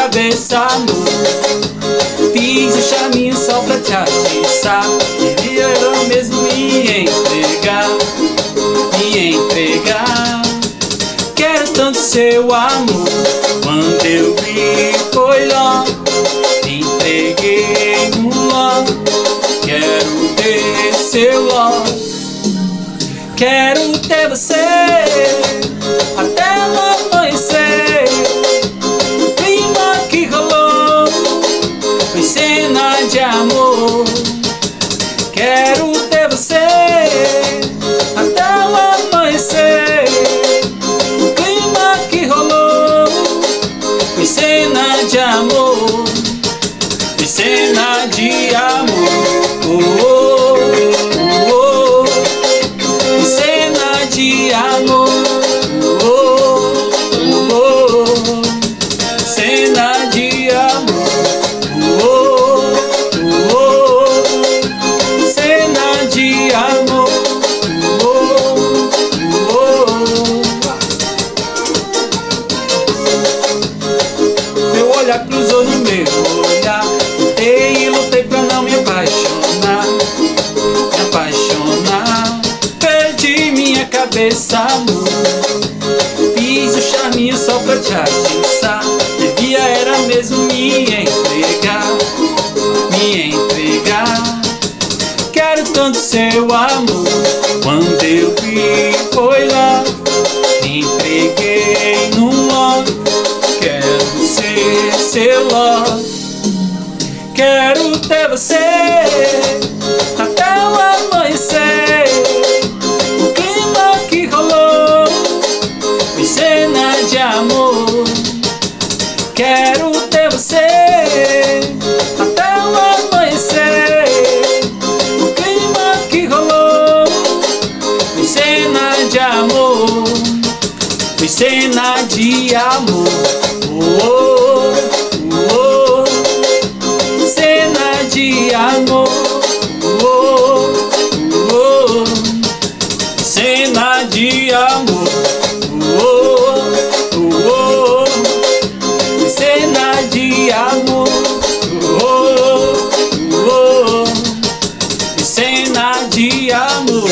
cabeça, amor. Fiz o charminho só pra te atiçar. Queria eu mesmo me entregar, me entregar. Quero tanto seu amor. Quando eu vi foi logo, me entreguei no logo. Quero ter seu logo, quero ter você até o amanhecer. O clima que rolou foi cena de amor. Quero ter você até o amanhecer. O clima que rolou foi cena de amor, foi cena de amor. Oh, oh, oh, oh. Cena de amor. Oh, oh, oh. Cena de amor. Oh, oh, oh. Cena de amor. Oh, oh, oh. Meu olhar cruzou no meu olhar. Lutei e lutei pra não me apaixonar, me apaixonar. Perdi minha cabeça, amor. Fiz o charminho só pra te atiçar. Devia era mesmo me entregar, me entregar. Quero tanto seu amor. Quando eu vi foi lá, me entreguei num logo. Quero ser seu logo, quero ter você até o amanhecer. O clima que rolou foi cena de amor. Quero ter você até o amanhecer. O clima que rolou foi cena de amor, foi cena de amor. Oh, oh, oh. Cena de amor. Oh, oh, oh. Cena de amor. Oh, oh, oh. Cena de amor. Oh, oh, oh. Cena de amor.